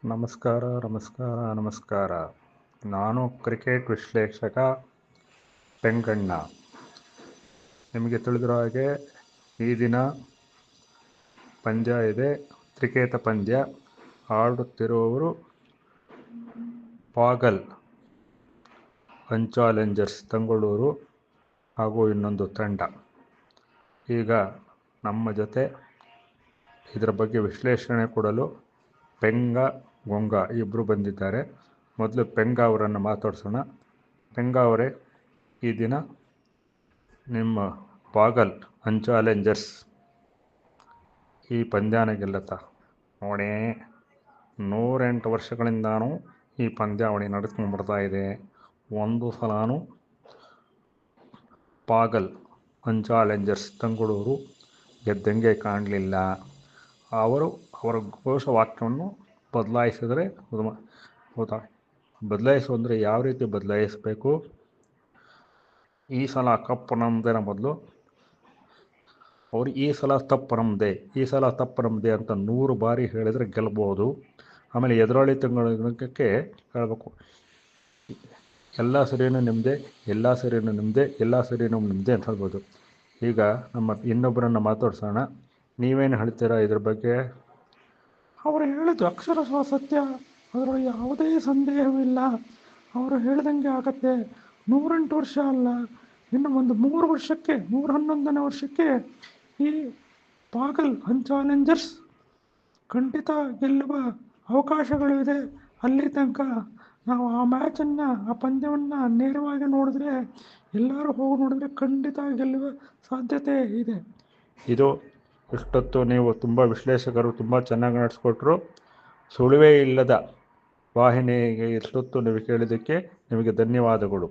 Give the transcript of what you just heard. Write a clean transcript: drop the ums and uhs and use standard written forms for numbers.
ನಮಸ್ಕಾರ ನಮಸ್ಕಾರ ನಮಸ್ಕಾರ. ನಾನು ಕ್ರಿಕೆಟ್ ವಿಶ್ಲೇಷಕ ಪೆಂಗಣ್ಣ. ನಿಮಗೆ ತಿಳಿದಿರೋ ಹಾಗೆ ಈ ದಿನ ಪಂದ್ಯ ಇದೆ, ತ್ರಿಕೇತ ಪಂದ್ಯ. ಆಡುತ್ತಿರುವವರು ಪಾಗಲ್ ಚಾಲೆಂಜರ್ಸ್ ಬೆಂಗಳೂರು ಹಾಗೂ ಇನ್ನೊಂದು ತಂಡ. ಈಗ ನಮ್ಮ ಜೊತೆ ಇದರ ಬಗ್ಗೆ ವಿಶ್ಲೇಷಣೆ ಕೊಡಲು ಪೆಂಗ ಗೊಂಗ ಇಬ್ಬರು ಬಂದಿದ್ದಾರೆ. ಮೊದಲು ಪೆಂಗ ಅವರನ್ನು ಮಾತಾಡ್ಸೋಣ. ಪೆಂಗ ಅವರೇ, ಈ ದಿನ ನಿಮ್ಮ ಪಾಗಲ್ ಚಾಲೆಂಜರ್ಸ್ ಈ ಪಂದ್ಯನ ಗೆಲ್ಲುತ್ತಾ? ನೋಡಿ, 108 ವರ್ಷಗಳಿಂದಾನು ಈ ಪಂದ್ಯಾವಳಿ ನಡೆಸ್ಕೊಂಡು ಬರ್ತಾ ಇದೆ. ಒಂದು ಸಲನೂ ಪಾಗಲ್ ಚಾಲೆಂಜರ್ಸ್ ಬೆಂಗಳೂರು ಗೆದ್ದಂಗೆ ಕಾಣಲಿಲ್ಲ. ಅವರ ಘೋಷವಾಕ್ಯವನ್ನು ಬದಲಾಯಿಸಿದರೆ ಹೌದಾ? ಬದಲಾಯಿಸು ಅಂದರೆ ಯಾವ ರೀತಿ ಬದಲಾಯಿಸಬೇಕು? ಈ ಸಲ ಕಪ್ ನಮ್ಮದೇನ ಬದಲು ಅವರು ಈ ಸಲ ತಪ್ಪು ನಮ್ಮದೇ ಅಂತ 100 ಬಾರಿ ಹೇಳಿದರೆ ಗೆಲ್ಬೋದು. ಆಮೇಲೆ ಎದುರಾಳಿ ತಂಡಕ್ಕೆ ಹೇಳಬೇಕು, ಎಲ್ಲ ಸರಿನೂ ನಿಮ್ಮದೇ ಅಂತ ಹೇಳ್ಬೋದು. ಈಗ ನಮ್ಮ ಇನ್ನೊಬ್ಬರನ್ನು ಮಾತಾಡ್ಸೋಣ. ನೀವೇನು ಹೇಳ್ತೀರಾ ಇದ್ರ ಬಗ್ಗೆ? ಅವರು ಹೇಳಿದ್ದು ಅಕ್ಷರಶಃ ಸತ್ಯ, ಅದರಲ್ಲಿ ಯಾವುದೇ ಸಂದೇಹವಿಲ್ಲ. ಅವರು ಹೇಳ್ದಂಗೆ ಆಗತ್ತೆ. 108 ವರ್ಷ ಅಲ್ಲ, ಇನ್ನು ಒಂದು 3 ವರ್ಷಕ್ಕೆ 111ನೇ ವರ್ಷಕ್ಕೆ ಈ ಪಾಗಲ್ ಚಾಲೆಂಜರ್ಸ್ ಖಂಡಿತ ಗೆಲ್ಲುವ ಅವಕಾಶಗಳು ಇದೆ. ಅಲ್ಲಿ ತನಕ ನಾವು ಆ ಪಂದ್ಯವನ್ನು ನೇರವಾಗಿ ನೋಡಿದ್ರೆ, ಎಲ್ಲರೂ ಹೋಗಿ ನೋಡಿದ್ರೆ ಖಂಡಿತ ಗೆಲ್ಲುವ ಸಾಧ್ಯತೆ ಇದೆ. ಇದು ಇಷ್ಟೊತ್ತು ನೀವು ವಿಶ್ಲೇಷಕರು ತುಂಬ ಚೆನ್ನಾಗಿ ನಡೆಸ್ಕೊಟ್ರು. ಸುಳಿವೇ ಇಲ್ಲದ ವಾಹಿನಿಗೆ ಇಷ್ಟೊತ್ತು ನೀವು ಕೇಳಿದ್ದಕ್ಕೆ ನಿಮಗೆ ಧನ್ಯವಾದಗಳು.